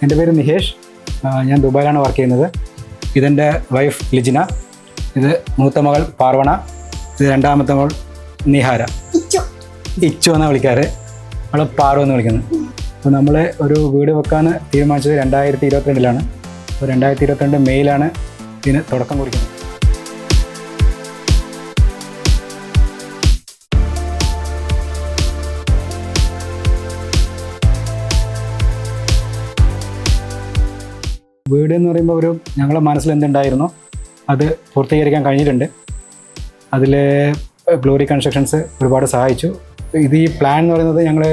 എൻ്റെ പേര് നിഹേഷ്. ഞാൻ ദുബായിലാണ് വർക്ക് ചെയ്യുന്നത്. ഇതെൻ്റെ വൈഫ് ലിജിന, ഇത് മൂത്ത മകൾ പാർവണ, ഇത് രണ്ടാമത്തെ മകൾ നിഹാര. ഇച്ചു എന്നാണ് വിളിക്കാറ്, അവളെ പാറു എന്ന് വിളിക്കുന്നത്. അപ്പോൾ നമ്മൾ ഒരു വീട് വെക്കാൻ തീരുമാനിച്ചത് 2022-ലാണ്. അപ്പോൾ 2022 മെയ്യിലാണ് ഇതിന് തുടക്കം കുറിക്കുന്നത്. വീട് എന്ന് പറയുമ്പോൾ ഞങ്ങളുടെ മനസ്സിൽ എന്തുണ്ടായിരുന്നോ അത് പൂർത്തീകരിക്കാൻ കഴിഞ്ഞിട്ടുണ്ട്. അതിൽ ഗ്ലോറി കൺസ്ട്രക്ഷൻസ് ഒരുപാട് സഹായിച്ചു. ഈ പ്ലാൻ എന്ന് പറയുന്നത് ഞങ്ങൾ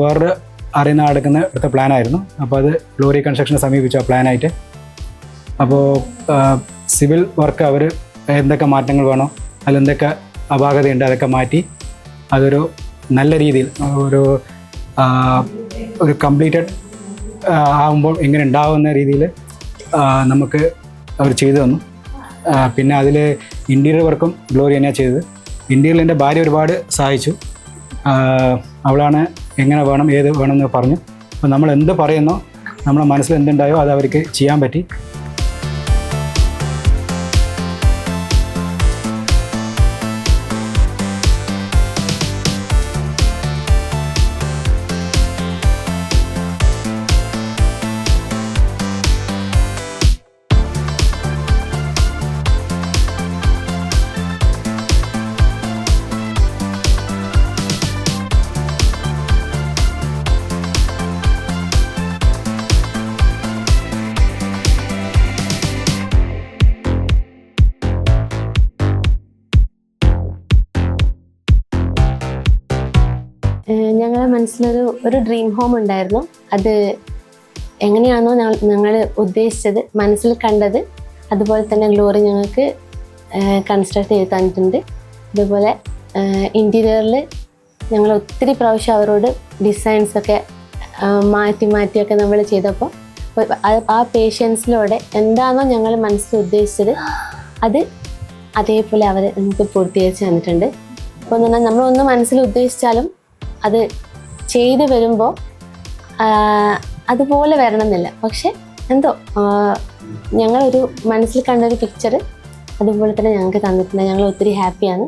വേറൊരു അറിയുന്ന എടുത്ത പ്ലാനായിരുന്നു. അപ്പോൾ അത് ഗ്ലോറി കൺസ്ട്രക്ഷനെ സമീപിച്ചു ആ പ്ലാനായിട്ട്. അപ്പോൾ സിവിൽ വർക്ക് അവർ എന്തൊക്കെ മാറ്റങ്ങൾ വേണോ, അതിലെന്തൊക്കെ അപാകതയുണ്ട് അതൊക്കെ മാറ്റി അതൊരു നല്ല രീതിയിൽ ഒരു കംപ്ലീറ്റഡ് ആകുമ്പോൾ എങ്ങനെ ഉണ്ടാവുന്ന രീതിയിൽ നമുക്ക് അവർ ചെയ്തു തന്നു. പിന്നെ അതിൽ ഇൻറ്റീരിയർ വർക്കും ഗ്ലോറി തന്നെയാണ് ചെയ്തത്. ഇൻറ്റീരിയറിൽ എൻ്റെ ഭാര്യ ഒരുപാട് സഹായിച്ചു. അവളാണ് എങ്ങനെ വേണം ഏത് വേണമെന്ന് പറഞ്ഞു. അപ്പോൾ നമ്മൾ എന്ത് പറയുന്നോ, നമ്മുടെ മനസ്സിൽ എന്തുണ്ടായോ അത് അവർക്ക് ചെയ്യാൻ പറ്റി. ഞങ്ങളുടെ മനസ്സിലൊരു ഡ്രീം ഹോം ഉണ്ടായിരുന്നു. അത് എങ്ങനെയാണോ ഞങ്ങൾ ഉദ്ദേശിച്ചത്, മനസ്സിൽ കണ്ടത്, അതുപോലെ തന്നെ ഗ്ലോറി ഞങ്ങൾക്ക് കൺസ്ട്രക്ട് ചെയ്ത് തന്നിട്ടുണ്ട്. അതുപോലെ ഇൻറ്റീരിയറിൽ ഞങ്ങൾ ഒത്തിരി പ്രാവശ്യം അവരോട് ഡിസൈൻസൊക്കെ മാറ്റിയൊക്കെ നമ്മൾ ചെയ്തപ്പോൾ ആ പേഷ്യൻസിലൂടെ എന്താണോ ഞങ്ങൾ മനസ്സിൽ ഉദ്ദേശിച്ചത് അത് അതേപോലെ അവർ നമുക്ക് പൂർത്തീകരിച്ച് തന്നിട്ടുണ്ട്. അപ്പോൾ എന്ന് പറഞ്ഞാൽ നമ്മളൊന്ന് മനസ്സിൽ ഉദ്ദേശിച്ചാലും അത് ചെയ്ത് വരുമ്പോൾ അതുപോലെ വരണമെന്നില്ല. പക്ഷെ എന്തോ ഞങ്ങളൊരു മനസ്സിൽ കണ്ടൊരു പിക്ചർ അതുപോലെ തന്നെ ഞങ്ങൾക്ക് തന്നിട്ടുണ്ട്. ഞങ്ങൾ ഒത്തിരി ഹാപ്പിയാണ്.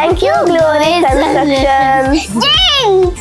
Thank you, Glory Constructions. Jinx!